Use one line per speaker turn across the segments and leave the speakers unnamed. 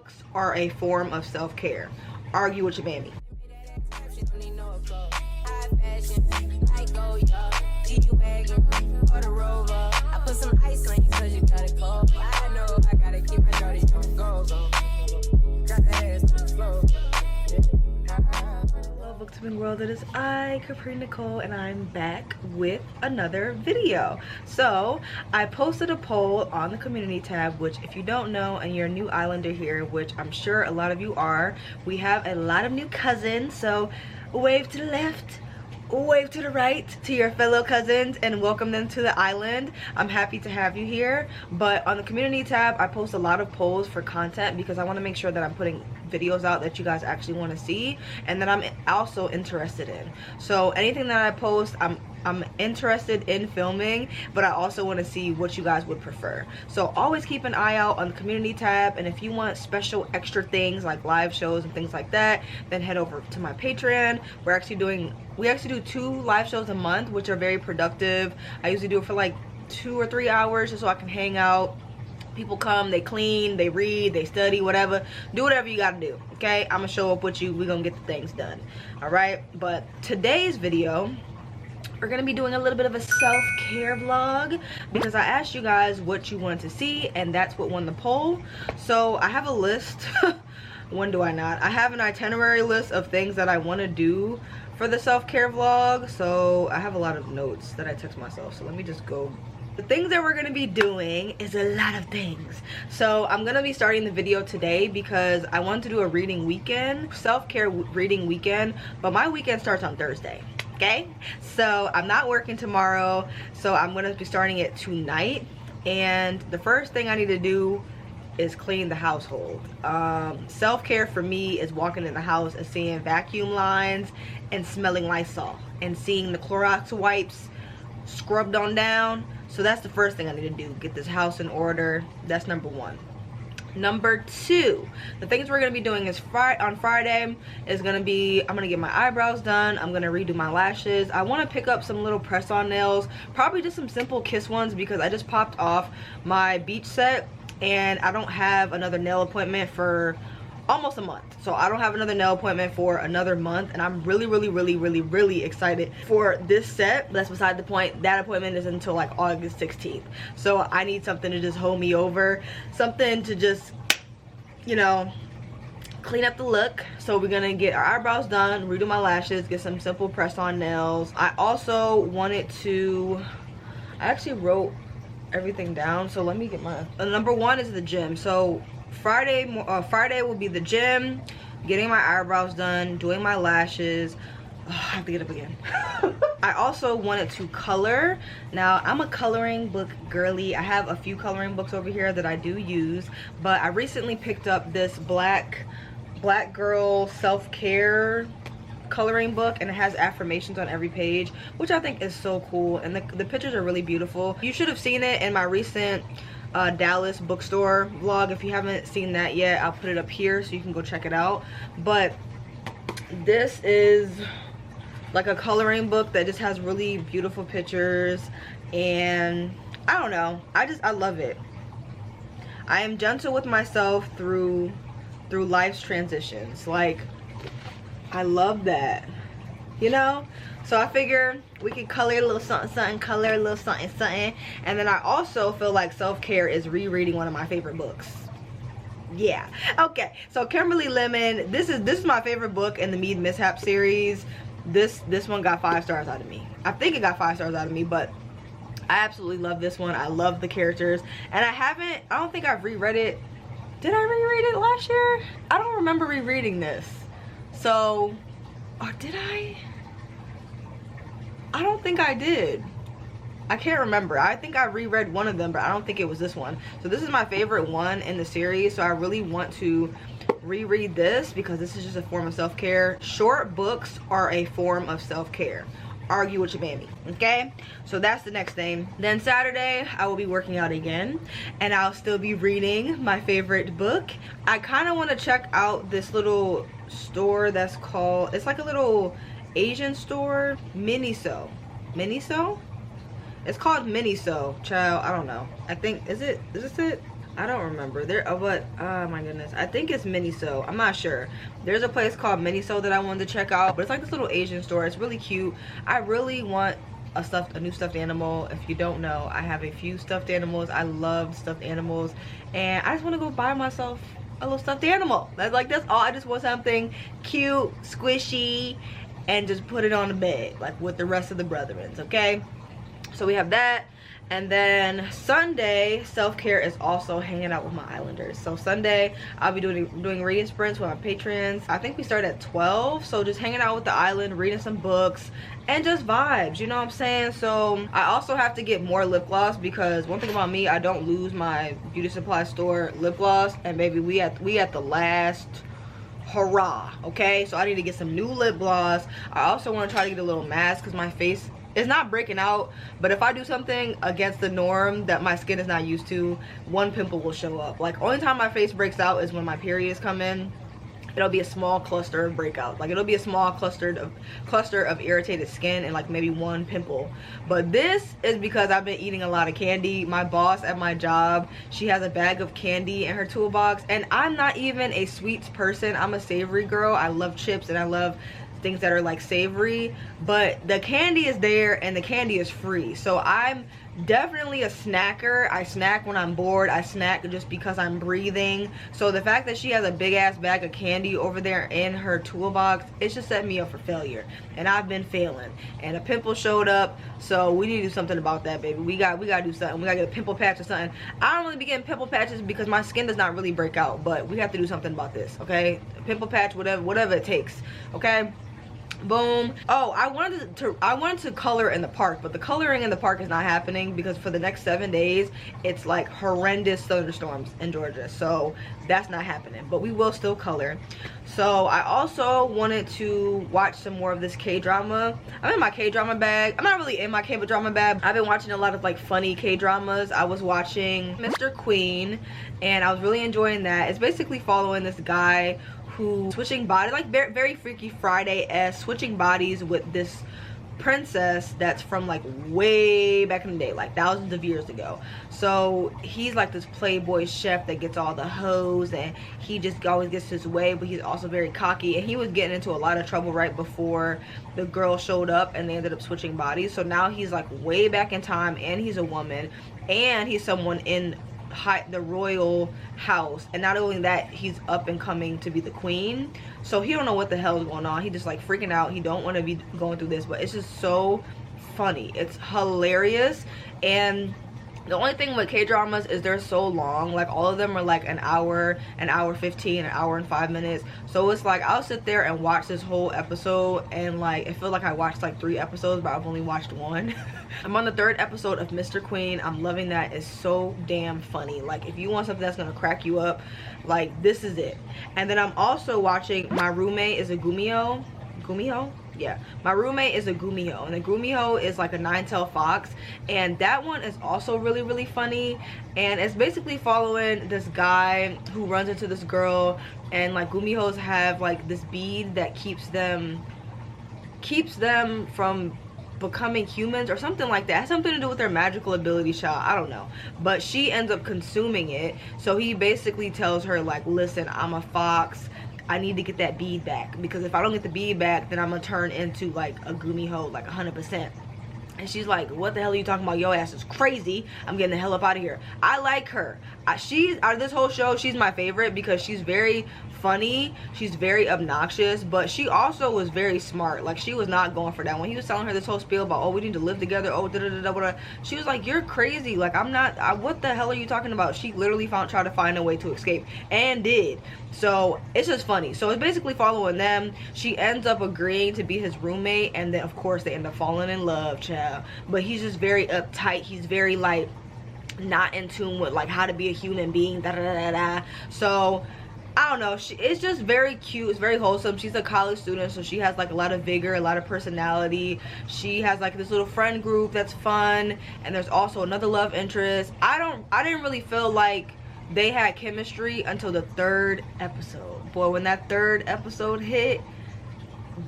books are a form of self-care. Argue with your mammy.
I put some ice on you cause you got it cold. I know I gotta keep my dirty on go. Got the ass to the floor.
Hello Booktubing world, it is I, Capri Nicole, and I'm back with another video. So I posted a poll on the community tab, which if you don't know and you're a new islander here, which I'm sure a lot of you are, we have a lot of new cousins. So wave to the left, wave to the right to your fellow cousins and welcome them to the island. I'm happy to have you here. But on the community tab, I post a lot of polls for content because I want to make sure that I'm putting videos out that you guys actually want to see and that I'm also interested in. So anything that I post, I'm interested in filming, but I also want to see what you guys would prefer. So always keep an eye out on the community tab, and if you want special extra things like live shows and things like that, then head over to my Patreon. We actually do 2 live shows a month, which are very productive. I usually do it for like 2 or 3 hours just so I can hang out. People come, they clean, they read, they study, whatever. Do whatever you gotta do, okay? I'm gonna show up with you. We're gonna get the things done, all right? But today's video, we're gonna be doing a little bit of a self-care vlog because I asked you guys what you wanted to see, and that's what won the poll. So I have a list. When do I not? I have an itinerary list of things that I want to do for the self-care vlog. So I have a lot of notes that I took myself, so let me just go. The things that we're going to be doing is a lot of things. So I'm going to be starting the video today because I want to do a reading weekend, self-care reading weekend, but my weekend starts on Thursday. Okay, so I'm not working tomorrow, so I'm going to be starting it tonight. And the first thing I need to do is clean the household. Self-care for me is walking in the house and seeing vacuum lines and smelling Lysol and seeing the Clorox wipes scrubbed on down. So that's the first thing I need to do, get this house in order. That's number 1. Number 2, the things we're gonna be doing is on Friday is gonna be, I'm gonna get my eyebrows done, I'm gonna redo my lashes. I want to pick up some little press-on nails, probably just some simple kiss ones because I just popped off my beach set and I don't have another nail appointment for almost a month. So I don't have another nail appointment for another month, and I'm really excited for this set. That's beside the point. That appointment is until like August 16th. So I need something to just hold me over, something to just, you know, clean up the look. So we're gonna get our eyebrows done, redo my lashes, get some simple press-on nails. I also wanted to, I actually wrote everything down, so let me get my number 1 is the gym. So Friday will be the gym, getting my eyebrows done, doing my lashes. Oh, I have to get up again. I also wanted to color. Now I'm a coloring book girly. I have a few coloring books over here that I do use, but I recently picked up this black girl self-care coloring book, and it has affirmations on every page, which I think is so cool, and the pictures are really beautiful. You should have seen it in my recent Dallas bookstore vlog. If you haven't seen that yet, I'll put it up here so you can go check it out. But this is like a coloring book that just has really beautiful pictures, and I don't know, I love it. I am gentle with myself through life's transitions. Like, I love that, you know? So I figure we can color a little something something, color a little something something. And then I also feel like self-care is rereading one of my favorite books. Yeah, okay, so Kimberly Lemon, this is my favorite book in the Mead Mishap series. This one got 5 stars out of me. I think it got 5 stars out of me, but I absolutely love this one. I love the characters, and I don't think I've reread it. Did I reread it last year? I don't remember rereading this. So, or did I? I don't think I did. I can't remember. I think I reread one of them, but I don't think it was this one. So this is my favorite one in the series, so I really want to reread this because this is just a form of self-care. Short books are a form of self-care. Argue with your mammy, okay? So that's the next thing. Then Saturday, I will be working out again, and I'll still be reading my favorite book. I kind of want to check out this little store that's called, it's like a little Asian store, Miniso. It's called Miniso, child. I don't know. I think, is this it? I don't remember. Oh my goodness. I think it's Miniso. I'm not sure. There's a place called Miniso that I wanted to check out, but it's like this little Asian store. It's really cute. I really want a new stuffed animal. If you don't know, I have a few stuffed animals. I love stuffed animals, and I just want to go buy myself a little stuffed animal. That's all. I just want something cute, squishy, and just put it on the bed like with the rest of the brethrens. Okay, so we have that. And then Sunday, self-care is also hanging out with my Islanders. So Sunday, I'll be doing reading sprints with my patrons. I think we start at 12. So just hanging out with the island, reading some books, and just vibes, you know what I'm saying? So I also have to get more lip gloss, because one thing about me, I don't lose my beauty supply store lip gloss. And baby, we at the last hurrah, okay? So I need to get some new lip gloss. I also want to try to get a little mask, because my face is not breaking out, but if I do something against the norm that my skin is not used to, one pimple will show up. Like, only time my face breaks out is when my periods come in. It'll be a small cluster of breakout. Like, it'll be a small cluster of irritated skin and like maybe one pimple. But this is because I've been eating a lot of candy. My boss at my job, she has a bag of candy in her toolbox, and I'm not even a sweets person. I'm a savory girl. I love chips and I love things that are like savory, but the candy is there and the candy is free. So I'm definitely a snacker. I snack when I'm bored. I snack just because I'm breathing. So the fact that she has a big ass bag of candy over there in her toolbox, it's just set me up for failure, and I've been failing, and a pimple showed up. So we need to do something about that, baby. We gotta do something. We gotta get a pimple patch or something. I don't really be getting pimple patches because my skin does not really break out, but we have to do something about this, okay? A pimple patch, whatever it takes, okay? Boom. Oh, I wanted to color in the park, but the coloring in the park is not happening because for the next 7 days it's like horrendous thunderstorms in Georgia, so that's not happening, but we will still color. So I also wanted to watch some more of this K-drama. I'm in my K-drama bag. I'm not really in my K-drama bag. I've been watching a lot of like funny K-dramas. I was watching Mr. Queen, and I was really enjoying that. It's basically following this guy who switching bodies, like very Freaky Friday-esque, switching bodies with this princess that's from like way back in the day, like thousands of years ago. So he's like this playboy chef that gets all the hoes, and he just always gets his way, but he's also very cocky, and he was getting into a lot of trouble right before the girl showed up and they ended up switching bodies. So now he's like way back in time, and he's a woman, and he's someone in the royal house, and not only that, he's up and coming to be the queen. So he don't know what the hell is going on. He just like freaking out. He don't want to be going through this, but it's just so funny. It's hilarious. And the only thing with K-dramas is they're so long. Like, all of them are like an hour 15, an hour and 5 minutes. So it's like I'll sit there and watch this whole episode, and like I feel like I watched like 3 episodes, but I've only watched 1. I'm on the 3rd episode of Mr. Queen. I'm loving that. It's so damn funny. Like, if you want something that's gonna crack you up, like, this is it. And then I'm also watching My Roommate is a Gumio. Yeah, My Roommate is a Gumio, and the Gumio is like a 9-tailed fox, and that one is also really funny. And it's basically following this guy who runs into this girl, and like Gumios have like this bead that keeps them from becoming humans or something like that. It has something to do with their magical ability, child. I don't know, but she ends up consuming it. So he basically tells her like, listen, I'm a fox, I need to get that bead back, because if I don't get the bead back, then I'm gonna turn into like a Gumiho, like 100%. And she's like, what the hell are you talking about? Your ass is crazy. I'm getting the hell up out of here. I like her. She's, out of this whole show, she's my favorite because she's very funny. She's very obnoxious, but she also was very smart. Like, she was not going for that. When he was telling her this whole spiel about, oh, we need to live together, oh, da-da-da-da-da, she was like, you're crazy. Like, I'm not, what the hell are you talking about? She literally tried to find a way to escape, and did. So it's just funny. So it's basically following them. She ends up agreeing to be his roommate, and then of course they end up falling in love, child. But he's just very uptight. He's very like not in tune with like how to be a human being, da da da da. So I don't know, it's just very cute. It's very wholesome. She's a college student, so she has like a lot of vigor, a lot of personality. She has like this little friend group that's fun, and there's also another love interest. I didn't really feel like they had chemistry until the 3rd episode. Boy, when that 3rd episode hit,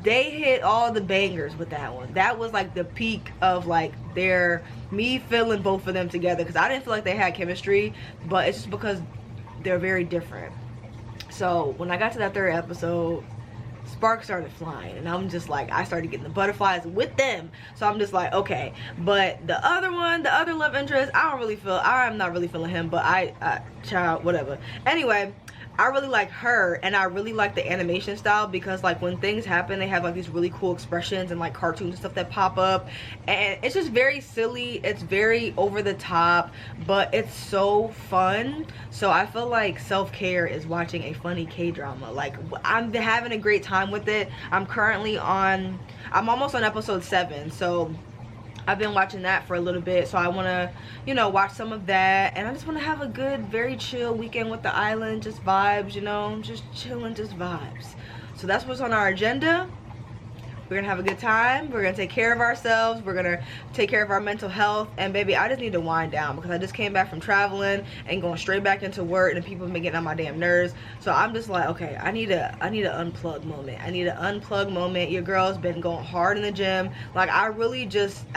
they hit all the bangers with that one. That was like the peak of like me feeling both of them together, because I didn't feel like they had chemistry, but it's just because they're very different. So when I got to that third episode, sparks started flying, and I'm just like, I started getting the butterflies with them. So I'm just like, okay. But the other one, the other love interest, I'm not really feeling him, but child, whatever. Anyway, I really like her, and I really like the animation style, because like when things happen, they have like these really cool expressions and like cartoons and stuff that pop up, and it's just very silly, it's very over the top, but it's so fun. So I feel like self-care is watching a funny K-drama. Like, I'm having a great time with it. I'm almost on episode 7, so I've been watching that for a little bit, so I want to, you know, watch some of that, and I just want to have a good, very chill weekend with the island, just vibes, you know, just chilling, just vibes. So that's what's on our agenda. We're gonna have a good time. We're gonna take care of ourselves. We're gonna take care of our mental health. And baby, I just need to wind down, because I just came back from traveling and going straight back into work, and people have been getting on my damn nerves. So I'm just like, okay, I need an unplug moment. I need an unplug moment. Your girl's been going hard in the gym. Like, I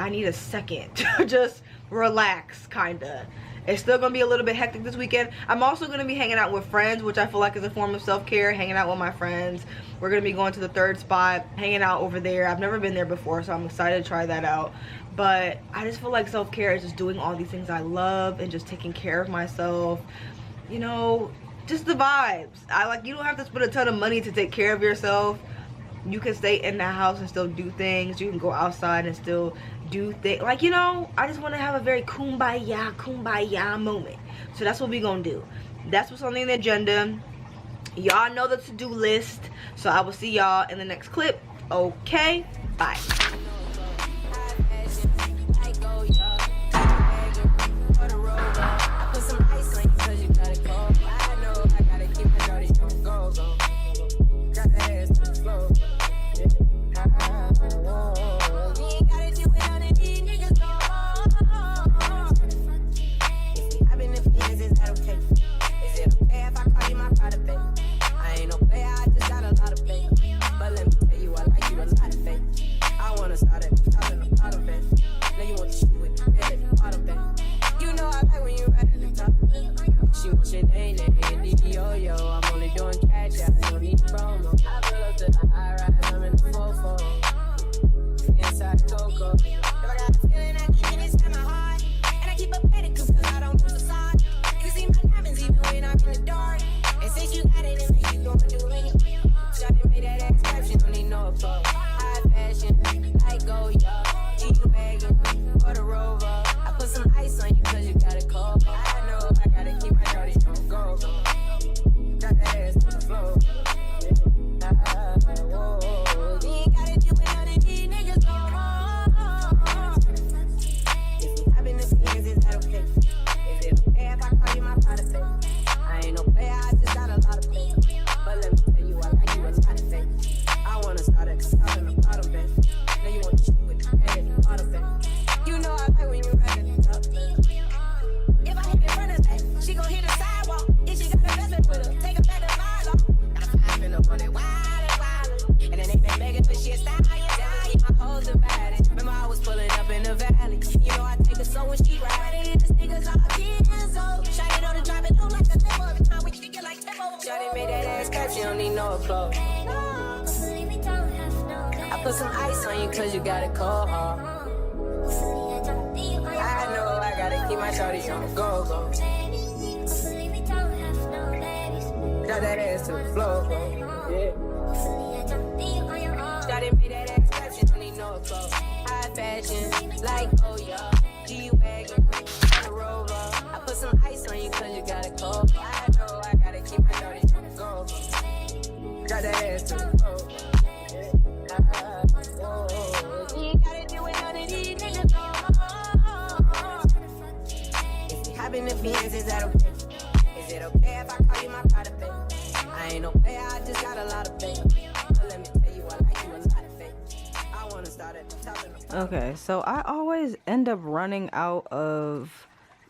need a second to just relax, kinda. It's still gonna be a little bit hectic this weekend. I'm also gonna be hanging out with friends, which I feel like is a form of self-care, hanging out with my friends. We're gonna be going to the third spot, hanging out over there. I've never been there before, so I'm excited to try that out. But I just feel like self-care is just doing all these things I love and just taking care of myself. You know, just the vibes. You don't have to spend a ton of money to take care of yourself. You can stay in the house and still do things. You can go outside and still do things. Like, you know, I just want to have a very kumbaya moment. So that's what we gonna do. That's what's on the agenda. Y'all know the to-do list. So I will see y'all in the next clip. Okay, bye.
I put some ice on you cause you got it cold. I know I gotta keep my shorty on the go. Got that ass to the floor, yeah. Shawty made that ass clap, she don't need no applause. High fashion, like oh yeah. G-Wagon, on the Rover. I put some ice on you cause you got it cold. I know I gotta keep my shorty on the go. Got that ass to the floor. You ain't gotta do it none of these niggas. If we hop in the Benz, is that okay? Is it okay if I call you my private babe? I ain't no player, I just got a lot of faith. But let me tell you, I like you a lot of faith. I wanna start at the top of the
Okay, so I always end up running out of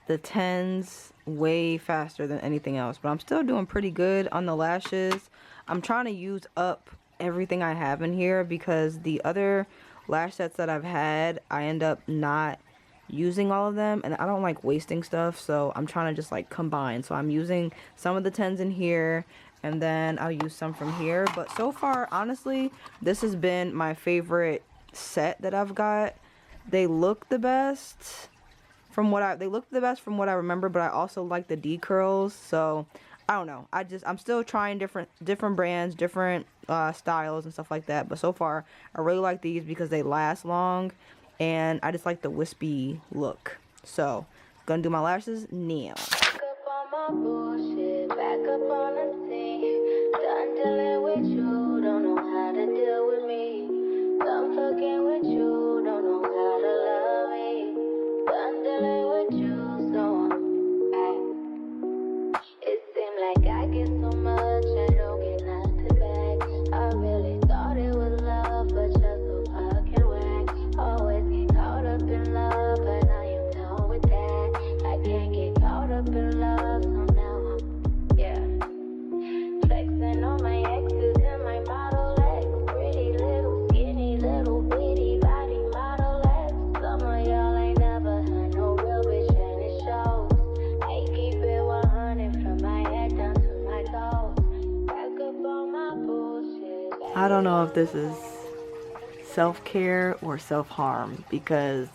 the 10s way faster than anything else, but I'm still doing pretty good on the lashes. I'm trying to use up everything I have in here because the other lash sets that I've had, I end up not using all of them, and I don't like wasting stuff, so I'm trying to just like combine. So I'm using some of the 10s in here, and then I'll use some from here. But so far, honestly, this has been my favorite set that I've got. They look the best from what I remember, but I also like the D curls. So I don't know, I'm still trying different brands, different styles and stuff like that. But so far I really like these because they last long, and I just like the wispy look. So gonna do my lashes now.
Back up on my bullshit, back up on the scene. Done dealing with you, don't know how to deal with me. Done fucking with you, don't know how to love me. Done dealing with you, so it seemed like I get so much, I don't get nothing back. I really thought it was love, but you're so fucking whack. Always get caught up in love, but I am done with that. I can't get caught up in love, so now I'm, flexing on my exes and my Model X. Pretty little, skinny, little bitty body Model X. Some of y'all ain't never had no real bitch, and it shows. I keep it 100 from my head down to my toes. Back up on my bullshit.
I don't know if this is self-care or self-harm, because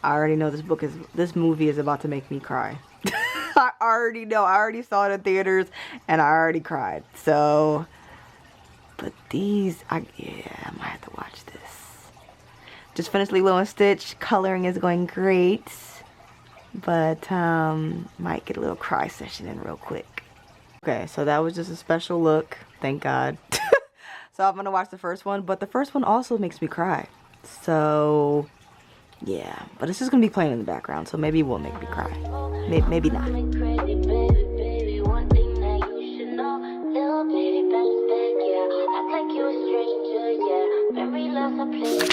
I already know this movie is about to make me cry. I already know. I already saw it in theaters and I already cried. So, but these, I might have to watch this. Just finished Lilo and Stitch. Coloring is going great, but might get a little cry session in real quick. Okay, so that was just a special look. Thank God. So I'm gonna watch the first one, but the first one also makes me cry. So yeah, but it's just gonna be playing in the background, so maybe it will make me cry. Maybe not.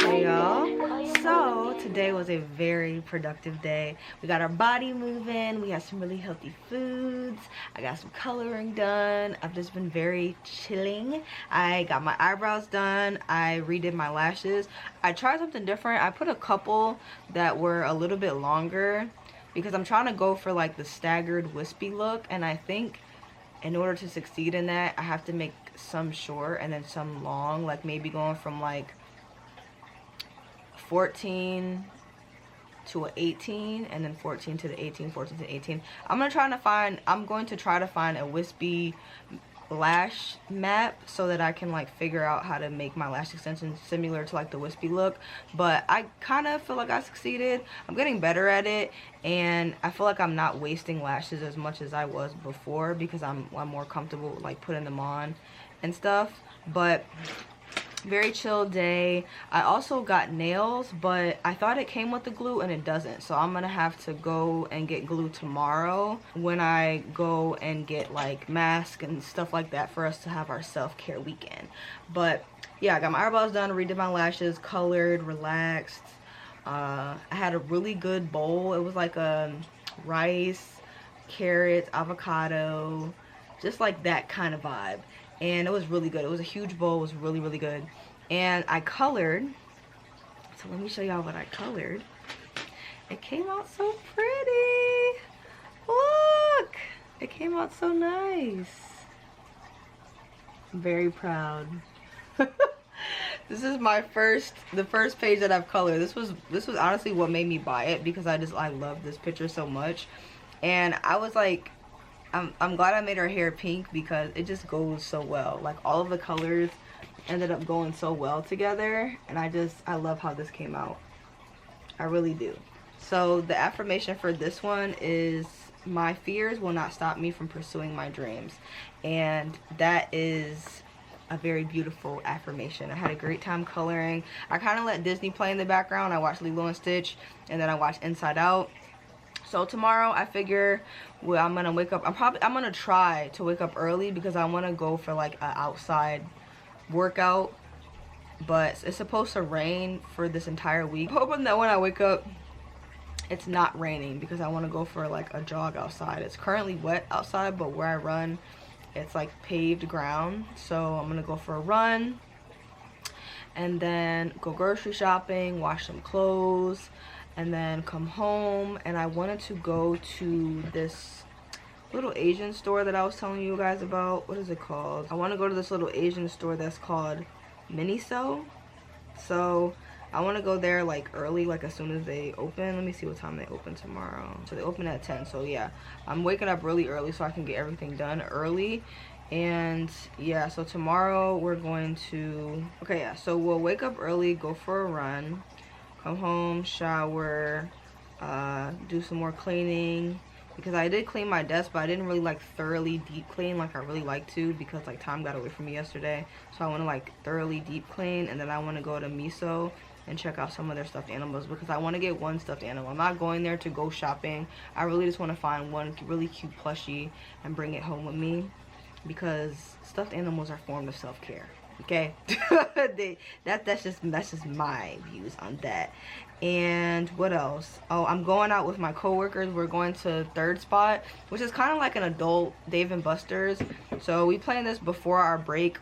Hey y'all, so today was a very productive day. We got our body moving, we had some really healthy foods, I got some coloring done. I've just been very chilling. I got my eyebrows done, I redid my lashes. I tried something different. I put a couple that were a little bit longer because I'm trying to go for like the staggered wispy look, and I think in order to succeed in that I have to make some short and then some long, like maybe going from like 14 to an 18 and then 14 to the 18, 14 to 18. I'm going to try to find a wispy lash map so that I can like figure out how to make my lash extensions similar to like the wispy look. But I kind of feel like I succeeded. I'm getting better at it, and I feel like I'm not wasting lashes as much as I was before because I'm more comfortable like putting them on and stuff. But very chill day. I also got nails, but I thought it came with the glue and it doesn't, so I'm gonna have to go and get glue tomorrow when I go and get like masks and stuff like that for us to have our self-care weekend. But yeah, I got my eyebrows done, redid my lashes, colored, relaxed. I had a really good bowl. It was like a rice, carrots, avocado, just like that kind of vibe. And it was really good. It was a huge bowl. It was really, really good. And I colored. So let me show y'all what I colored. It came out so pretty. Look! It came out so nice. I'm very proud. This is the first page that I've colored. This was honestly what made me buy it, because I love this picture so much. And I was like, I'm glad I made her hair pink because it just goes so well. Like all of the colors ended up going so well together, and I love how this came out. I really do. So the affirmation for this one is, my fears will not stop me from pursuing my dreams. And that is a very beautiful affirmation. I had a great time coloring. I kind of let Disney play in the background. I watched Lilo and Stitch, and then I watched Inside Out. So tomorrow I figure, well, I'm gonna wake up. I'm gonna try to wake up early because I want to go for like an outside workout. But it's supposed to rain for this entire week. I'm hoping that when I wake up, it's not raining, because I want to go for like a jog outside. It's currently wet outside, but where I run, it's like paved ground. So I'm gonna go for a run, and then go grocery shopping, wash some clothes, and then come home. And I wanted to go to this little Asian store that I was telling you guys about. What is it called? I want to go to this little Asian store that's called Miniso. So I want to go there like early, like as soon as they open. Let me see what time they open tomorrow. So they open at 10. So yeah, I'm waking up really early so I can get everything done early. And yeah, so tomorrow we're going to, okay, yeah, so we'll wake up early, go for a run, come home, shower, do some more cleaning, because I did clean my desk, but I didn't really like thoroughly deep clean like I really like to, because like time got away from me yesterday. So I want to like thoroughly deep clean, and then I want to go to Miso and check out some of their stuffed animals, because I want to get one stuffed animal. I'm not going there to go shopping. I really just want to find one really cute plushie and bring it home with me, because stuffed animals are a form of self-care. Okay. that's just my views on that. And what else? Oh, I'm going out with my coworkers. We're going to Third Spot, which is kind of like an adult Dave and Buster's. So we planned this before our break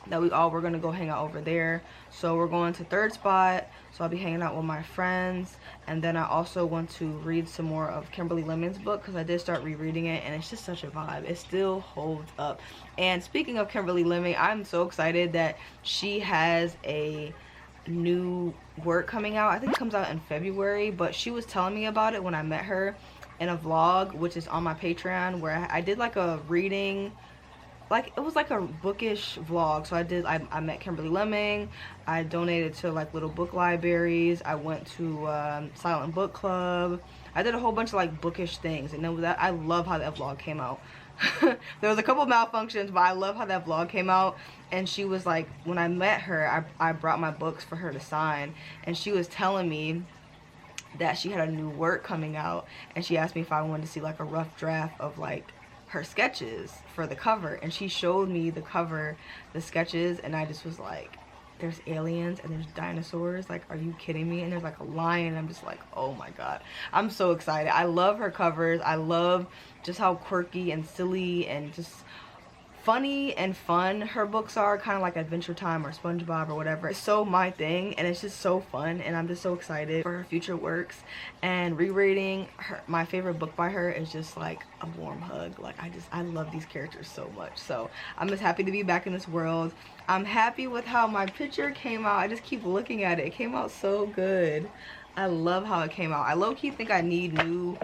that we're gonna go hang out over there. So we're going to Third Spot, so I'll be hanging out with my friends. And then I also want to read some more of Kimberly Lemon's book, because I did start rereading it, and it's just such a vibe. It still holds up. And speaking of Kimberly Lemon, I'm so excited that she has a new work coming out. I think it comes out in February, but she was telling me about it when I met her in a vlog, which is on my Patreon, where I did like a reading, like it was like a bookish vlog. So I met Kimberly Lemming. I donated to like little book libraries. I went to Silent Book Club. I did a whole bunch of like bookish things, and I love how that vlog came out. There was a couple malfunctions, but I love how that vlog came out. And she was like, when I met her, I brought my books for her to sign, and she was telling me that she had a new work coming out, and she asked me if I wanted to see like a rough draft of like her sketches for the cover. And she showed me the cover, the sketches, and I just was like, there's aliens and there's dinosaurs, like, are you kidding me? And there's like a lion. I'm just like, oh my god, I'm so excited. I love her covers. I love just how quirky and silly and just funny and fun her books are, kind of like Adventure Time or SpongeBob or whatever. It's so my thing, and it's just so fun, and I'm just so excited for her future works. And rereading my favorite book by her is just like a warm hug. Like, I love these characters so much. So I'm just happy to be back in this world. I'm happy with how my picture came out. I just keep looking at it. It came out so good. I love how it came out. I low-key think I need new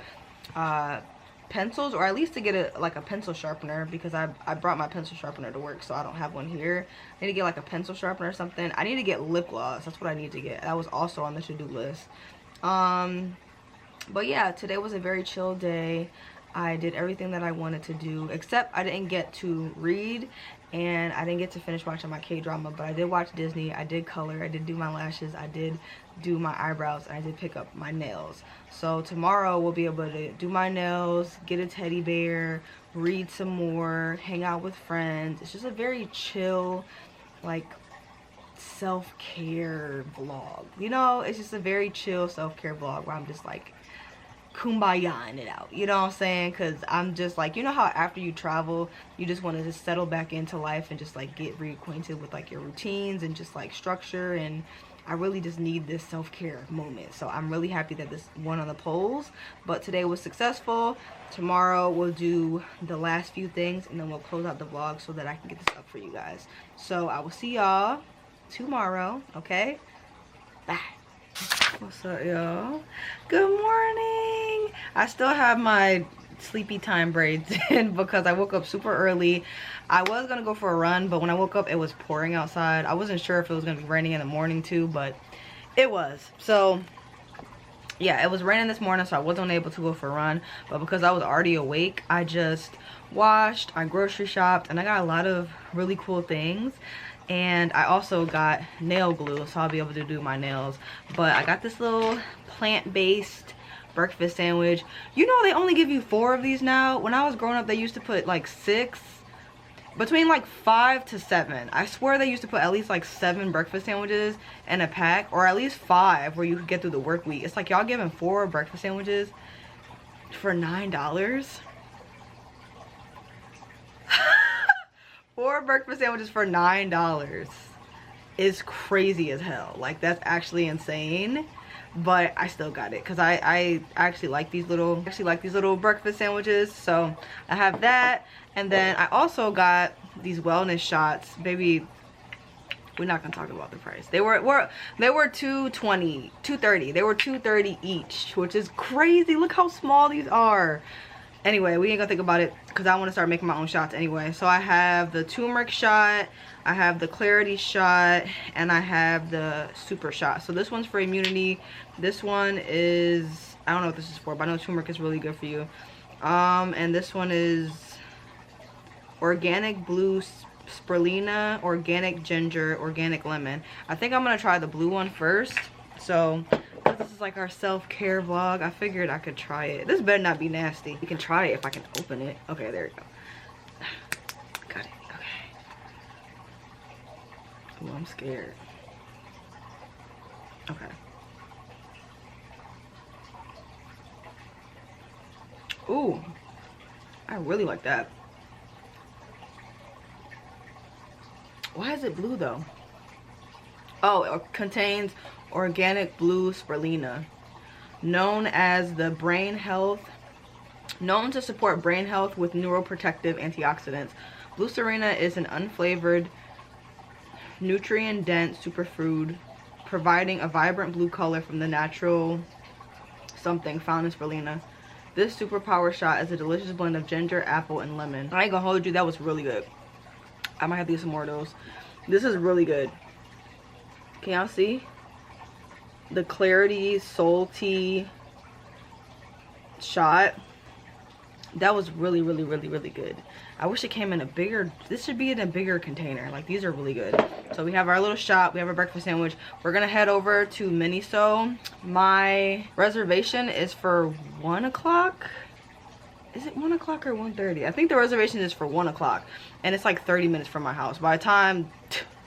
pencils, or at least to get a pencil sharpener, because I brought my pencil sharpener to work, so I don't have one here. I need to get like a pencil sharpener or something. I need to get lip gloss. That's what I need to get. That was also on the to-do list. But yeah, today was a very chill day. I did everything that I wanted to do, except I didn't get to read, and I didn't get to finish watching my K-drama, but I did watch Disney. I did color, I did do my lashes, I did do my eyebrows, and I did pick up my nails. So tomorrow we'll be able to do my nails, get a teddy bear, read some more, hang out with friends. It's just a very chill, like, self-care vlog. You know, it's just a very chill self-care vlog where I'm just like kumbayaing it out, you know what I'm saying? Because I'm just like, you know how after you travel you just want to just settle back into life and just like get reacquainted with like your routines and just like structure, and I really just need this self-care moment. So I'm really happy that this won on the polls. But today was successful. Tomorrow we'll do the last few things, and then we'll close out the vlog so that I can get this up for you guys. So I will see y'all tomorrow. Okay, bye. What's up, y'all? Good morning. I still have my sleepy time braids in because I woke up super early. I was gonna go for a run, but when I woke up it was pouring outside. I wasn't sure if it was gonna be raining in the morning too, but it was. So yeah, it was raining this morning, so I wasn't able to go for a run. But because I was already awake, I just washed, I grocery shopped, and I got a lot of really cool things. And I also got nail glue, so I'll be able to do my nails. But I got this little plant-based breakfast sandwich. You know they only give you 4 of these now. When I was growing up, they used to put like 6, between like 5 to 7. I swear they used to put at least like 7 breakfast sandwiches in a pack, or at least 5 where you could get through the work week. It's like y'all giving 4 breakfast sandwiches for $9. 4 breakfast sandwiches for $9. is crazy as hell. Like, that's actually insane. But I still got it because I actually like these little breakfast sandwiches. So I have that, and then I also got these wellness shots. Baby, we're not gonna talk about the price. They were $2.20, $2.30. They were $2.30 each, which is crazy. Look how small these are. Anyway, we ain't gonna think about it because I want to start making my own shots anyway. So I have the turmeric shot, I have the clarity shot, and I have the super shot. So this one's for immunity. This one is, I don't know what this is for, but I know turmeric is really good for you. And this one is organic blue spirulina, organic ginger, organic lemon. I think I'm gonna try the blue one first. So this is like our self-care vlog. I figured I could try it. This better not be nasty. You can try it if I can open it. Okay, there you go. Got it. Okay. Oh, I'm scared. Okay. Ooh, I really like that. Why is it blue though? Oh, it contains organic blue spirulina, known to support brain health with neuroprotective antioxidants. Blue spirulina is an unflavored, nutrient-dense superfood, providing a vibrant blue color from the natural something found in spirulina. This superpower shot is a delicious blend of ginger, apple, and lemon. I ain't gonna hold you, that was really good. I might have to get some more of those. This is really good. Can y'all see? The clarity soul tea shot. That was really good. I wish it came in a bigger, this should be in a bigger container. Like, these are really good. So we have our little shot, we have our breakfast sandwich. We're gonna head over to Miniso. My reservation is for 1 o'clock. Is it 1 o'clock or 1:30? I think the reservation is for 1 o'clock, and it's like 30 minutes from my house. By the time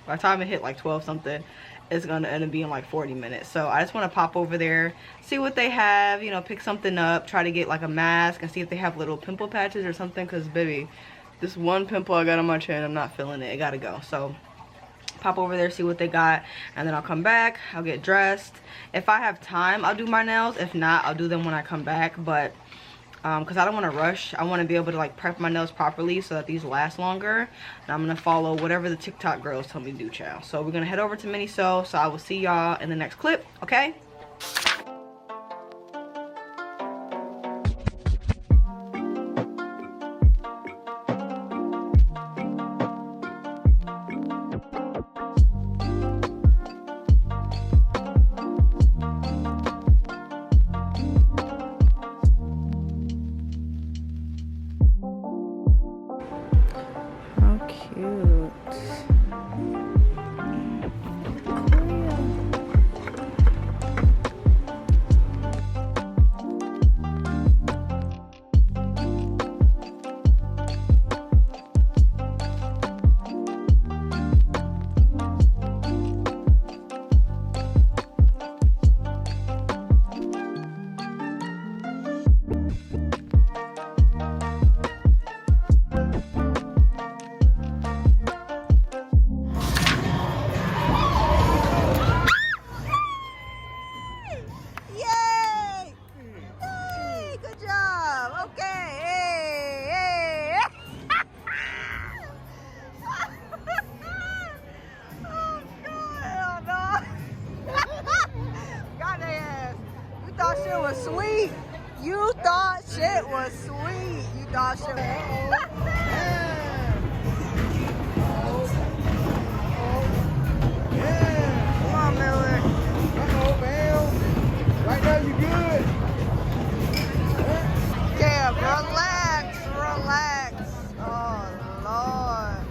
it hit like 12 something, it's gonna end up being like 40 minutes. So I just want to pop over there, see what they have, you know, pick something up, try to get like a mask and see if they have little pimple patches or something, because baby, this one pimple I got on my chin, I'm not feeling it. It gotta go. So pop over there, see what they got, and then I'll come back, I'll get dressed. If I have time, I'll do my nails. If not, I'll do them when I come back. But because I don't want to rush, I want to be able to like prep my nails properly so that these last longer. And I'm gonna follow whatever the TikTok girls tell me to do, child. So we're gonna head over to Miniso. So I will see y'all in the next clip. Okay. Sweet. You thought shit was sweet. You thought shit was... Come on, Miller.
Uh-oh, man. Right now you good.
Yeah, relax, relax. Oh, Lord.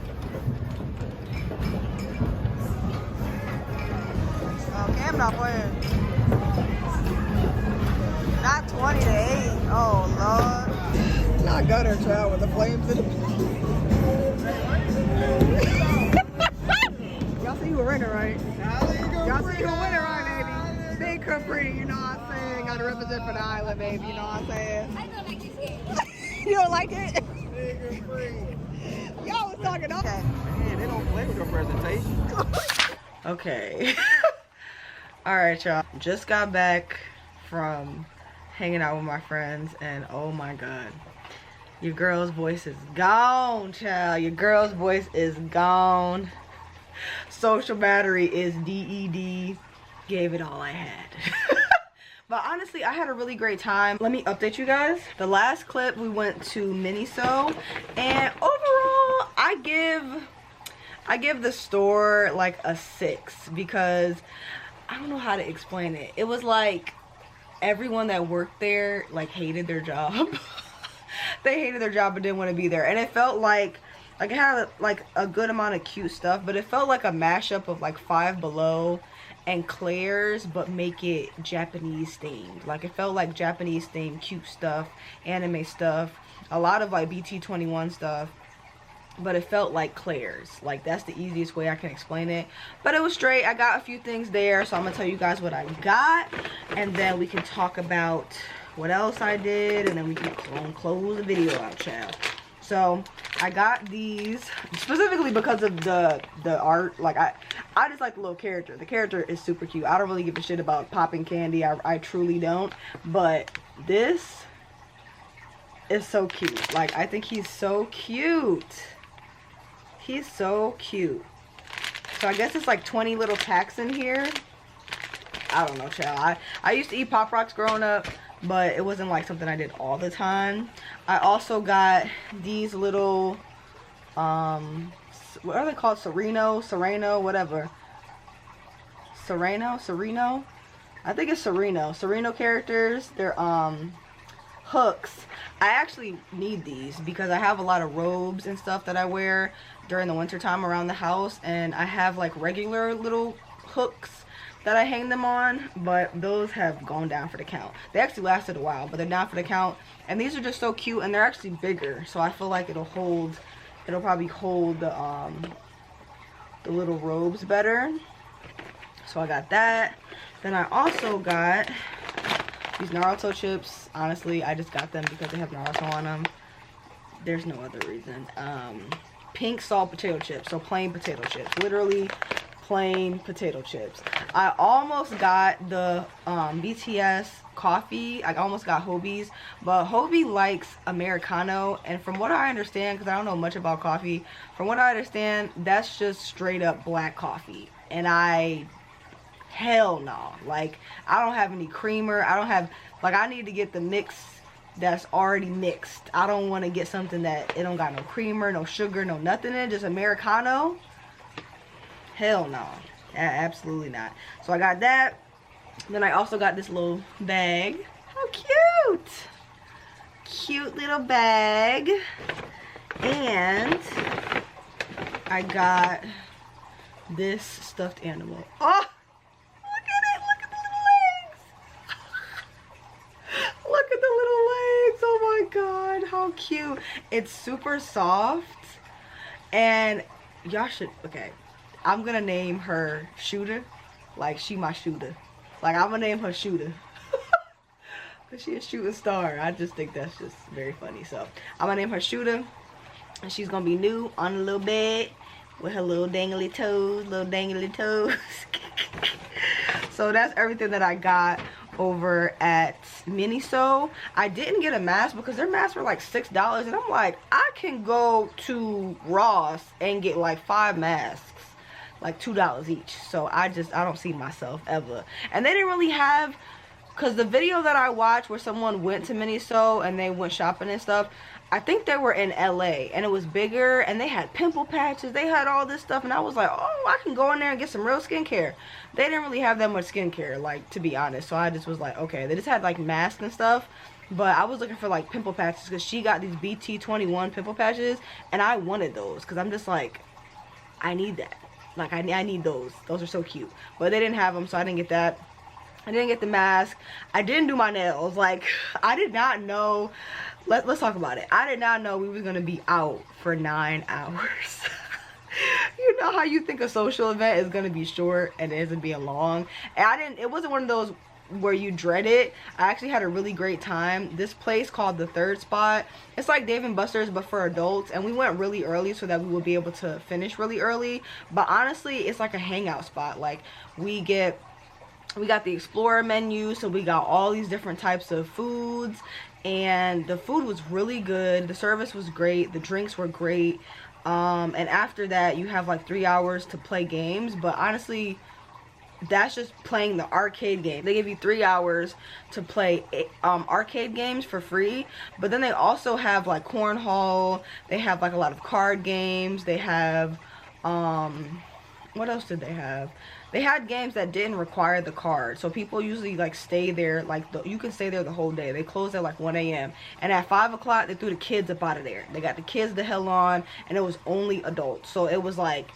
Okay, I'm not playing. Not 20 to 8. Oh, Lord.
Not gutter child with the flames in it.
Y'all see who winning, right? Y'all see who winning, right, baby? Big Capri, you know what I'm saying? Gotta represent for the island, baby, you know what I'm saying?
I don't like this game.
You don't like it?
Big Capri.
Y'all was talking okay.
Man, they don't play with your presentation.
Okay. All right, y'all. Just got back from hanging out with my friends, and oh my god, your girl's voice is gone, child. Your girl's voice is gone. Social battery is DED. Gave it all I had. But honestly, I had a really great time. Let me update you guys. The last clip, we went to Miniso, and overall, I give the store like a 6 because I don't know how to explain it. It was like everyone that worked there like hated their job. They hated their job but didn't want to be there, and it felt like it had like a good amount of cute stuff, but it felt like a mashup of like Five Below and Claire's, but make it Japanese themed. Like it felt like Japanese themed cute stuff, anime stuff, a lot of like BT21 stuff, but it felt like Claire's. Like that's the easiest way I can explain it, but it was straight. I got a few things there, so I'm gonna tell you guys what I got, and then we can talk about what else I did, and then we can close the video out, child. So I got these specifically because of the art. Like I just like the little character. The character is super cute. I don't really give a shit about popping candy. I truly don't. But this is so cute. Like I think he's so cute. He's so cute. So I guess it's like 20 little packs in here. I don't know, child. I used to eat Pop Rocks growing up, but it wasn't like something I did all the time. I also got these little what are they called? Sereno, whatever. Sereno? I think it's Sereno characters. They're hooks. I actually need these because I have a lot of robes and stuff that I wear during the winter time around the house, and I have like regular little hooks that I hang them on, but those have gone down for the count. They actually lasted a while, but they're down for the count, and these are just so cute, and they're actually bigger, so I feel like it'll probably hold the little robes better. So I got that. Then I also got these Naruto chips. Honestly, I just got them because they have Naruto on them. There's no other reason. Pink salt potato chips, so plain potato chips, literally plain potato chips. I almost got the BTS coffee. I almost got Hobie's, but Hobie likes Americano, and from what I understand, because I don't know much about coffee, from what I understand, that's just straight up black coffee, and hell no. Like I don't have any creamer. I don't have, like, I need to get the mix that's already mixed. I don't want to get something that it don't got no creamer, no sugar, no nothing in it, just Americano. Hell no. Absolutely not. So I got that. Then I also got this little bag. How cute. Cute little bag. And I got this stuffed animal. Oh! Look at it. Look at the little legs. Look at the little legs. Oh my god. How cute. It's super soft. And y'all should, okay, I'm gonna name her Shooter. Like, she my shooter. Like, I'm gonna name her Shooter. But she a shooting star. I just think that's just very funny. So I'm gonna name her Shooter, and she's gonna be new on the little bed with her little dangly toes, So that's everything that I got over at Miniso. I didn't get a mask because their masks were like $6, and I'm like, I can go to Ross and get like 5 masks, like $2 each. So I don't see myself ever. And they didn't really have, because the video that I watched where someone went to Miniso and they went shopping and stuff, I think they were in LA, and it was bigger, and they had pimple patches, they had all this stuff, and I was like, oh, I can go in there and get some real skincare. They didn't really have that much skincare, like, to be honest. So I just was like, okay. They just had like masks and stuff, but I was looking for like pimple patches because she got these BT21 pimple patches, and I wanted those because I'm just like, I need that. Like, I need those. Those are so cute. But they didn't have them, so I didn't get that. I didn't get the mask. I didn't do my nails. Like, I did not know. Let's talk about it. I did not know we was going to be out for 9 hours. You know how you think a social event is going to be short and it isn't being long. And it wasn't one of those where you dread it. I actually had a really great time. This place called The Third Spot, it's like Dave and Buster's but for adults, and we went really early so that we would be able to finish really early. But honestly, it's like a hangout spot. Like we got the Explorer menu, so we got all these different types of foods, and the food was really good, the service was great, the drinks were great. And after that you have like 3 hours to play games, but honestly that's just playing the arcade game. They give you 3 hours to play arcade games for free, but then they also have like cornhole, they have like a lot of card games, they have what else did they have? They had games that didn't require the card, so people usually like stay there, like you can stay there the whole day. They close at like 1 a.m. and at 5 o'clock they threw the kids up out of there. They got the kids the hell on, and it was only adults. So it was like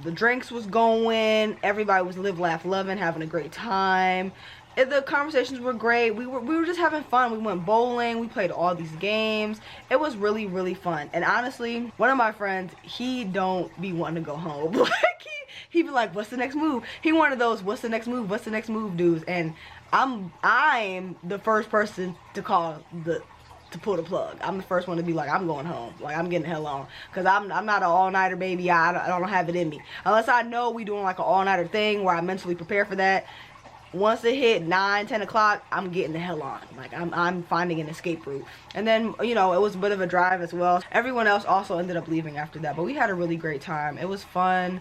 the drinks was going, everybody was live, laugh, loving, having a great time. The conversations were great. We were just having fun. We went bowling, we played all these games. It was really, really fun. And honestly, one of my friends, he don't be wanting to go home. Like he be like, what's the next move? He one of those what's the next move, what's the next move dudes. And I'm the first person to pull the plug. I'm the first one to be like, I'm going home. Like, I'm getting the hell on. Because I'm not an all-nighter, baby. I don't have it in me. Unless I know we doing like an all-nighter thing where I mentally prepare for that. Once it hit 9-10 o'clock, I'm getting the hell on. Like, I'm finding an escape route. And then, you know, it was a bit of a drive as well. Everyone else also ended up leaving after that. But we had a really great time. It was fun.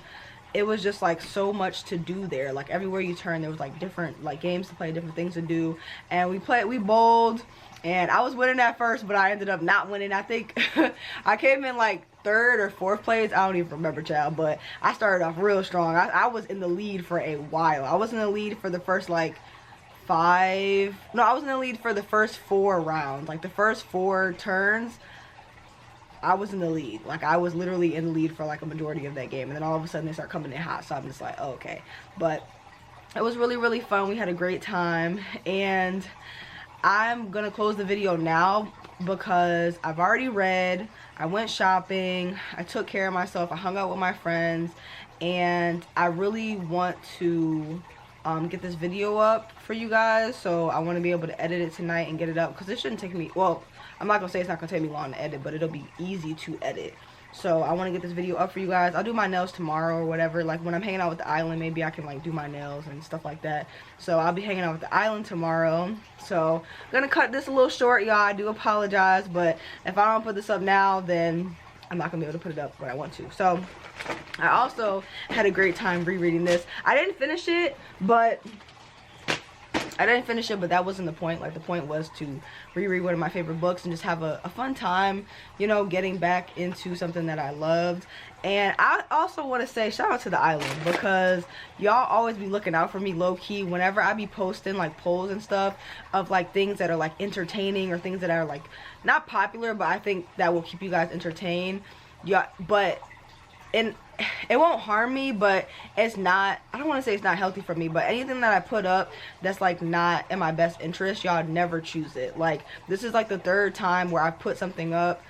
It was just like so much to do there. Like everywhere you turn, there was like different like games to play, different things to do. And we bowled. And I was winning at first, but I ended up not winning. I think I came in like 3rd or 4th place. I don't even remember, child. But I started off real strong. I was in the lead for a while. I was in the lead for the first like 5. No, I was in the lead for the first 4 rounds. Like the first 4 turns, I was in the lead. Like I was literally in the lead for like a majority of that game. And then all of a sudden they start coming in hot. So I'm just like, oh, okay. But it was really, really fun. We had a great time. And I'm gonna close the video now because I've already read, I went shopping, I took care of myself, I hung out with my friends, and I really want to get this video up for you guys. So I want to be able to edit it tonight and get it up, because it shouldn't take me, well, I'm not gonna say it's not gonna take me long to edit, but it'll be easy to edit. So I want to get this video up for you guys. I'll do my nails tomorrow or whatever. Like when I'm hanging out with the island, maybe I can like do my nails and stuff like that. So I'll be hanging out with the island tomorrow. So I'm gonna cut this a little short, y'all. I do apologize, but if I don't put this up now, then I'm not gonna be able to put it up when I want to. So I also had a great time rereading this. I didn't finish it, but that wasn't the point. Like the point was to reread one of my favorite books and just have a fun time, you know, getting back into something that I loved. And I also want to say shout out to the island, because y'all always be looking out for me low-key whenever I be posting like polls and stuff of like things that are like entertaining or things that are like not popular, but I think that will keep you guys entertained. Yeah, but and it won't harm me, but it's not, I don't want to say it's not healthy for me, but anything that I put up that's like not in my best interest, y'all never choose it. Like this is like the 3rd time where I put something up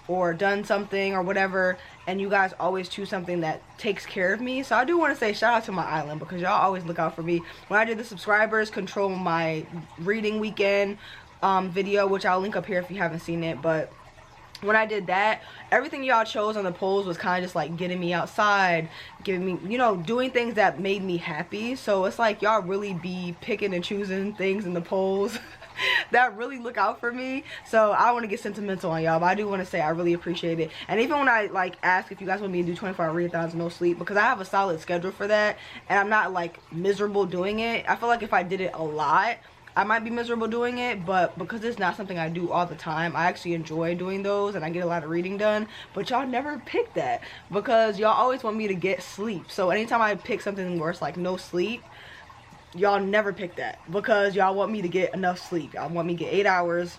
or done something or whatever, and you guys always choose something that takes care of me. So I do want to say shout out to my island, because y'all always look out for me. When I did the subscribers control my reading weekend video, which I'll link up here if you haven't seen it, but when I did that, everything y'all chose on the polls was kind of just like getting me outside, giving me, you know, doing things that made me happy. So it's like y'all really be picking and choosing things in the polls that really look out for me. So I want to get sentimental on y'all, but I do want to say I really appreciate it. And even when I like ask if you guys want me to do 24-hour readathons no sleep, because I have a solid schedule for that and I'm not like miserable doing it. I feel like if I did it a lot, I might be miserable doing it, but because it's not something I do all the time, I actually enjoy doing those and I get a lot of reading done. But y'all never pick that, because y'all always want me to get sleep. So anytime I pick something where it's like no sleep, y'all never pick that, because y'all want me to get enough sleep. Y'all want me to get 8 hours.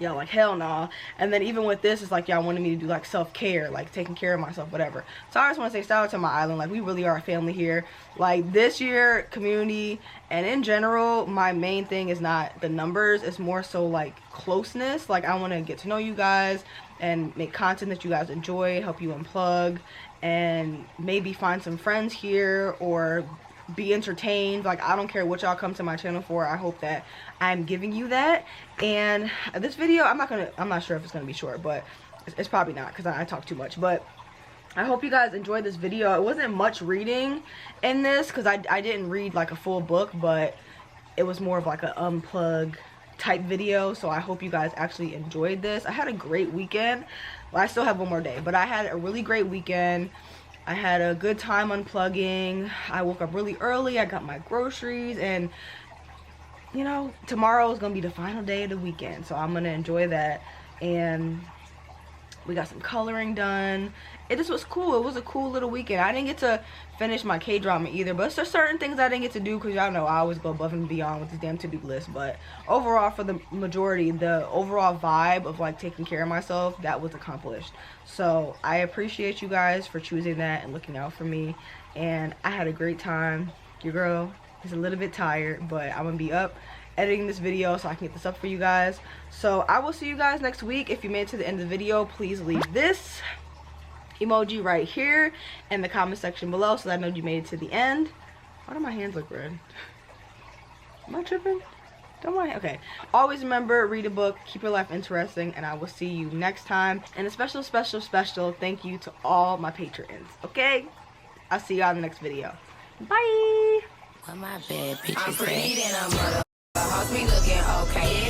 Y'all like, hell nah. And then even with this, it's like y'all wanted me to do like self-care, like taking care of myself, whatever. So I just want to say shout out to my island. Like we really are a family here. Like this year, community and in general, my main thing is not the numbers, it's more so like closeness. Like I want to get to know you guys and make content that you guys enjoy, help you unplug, and maybe find some friends here, or be entertained. Like, I don't care what y'all come to my channel for. I hope that I'm giving you that. And this video, I'm not sure if it's gonna be short, but it's probably not, because I talk too much. But I hope you guys enjoyed this video. It wasn't much reading in this, because I didn't read like a full book, but it was more of like an unplug type video. So I hope you guys actually enjoyed this. I had a great weekend. Well, I still have one more day, but I had a really great weekend. I had a good time unplugging. I woke up really early. I got my groceries, and you know, tomorrow is gonna be the final day of the weekend, so I'm gonna enjoy that. And we got some coloring done. It just was cool. It was a cool little weekend. I didn't get to finish my K-drama either, but there's certain things I didn't get to do, because y'all know I always go above and beyond with this damn to-do list. But overall, for the majority, the overall vibe of like taking care of myself, that was accomplished. So I appreciate you guys for choosing that and looking out for me. And I had a great time. Your girl is a little bit tired, but I'm gonna be up editing this video so I can get this up for you guys. So I will see you guys next week. If you made it to the end of the video, please leave this emoji right here in the comment section below so that I know you made it to the end. Why do my hands look red? Am I tripping? Don't mind. Okay. Always remember, read a book, keep your life interesting, and I will see you next time. And a special thank you to all my patrons. Okay? I'll see y'all in the next video. Bye.
Well, my bad bitches. I'm pretty than a mother. Hoes be looking okay.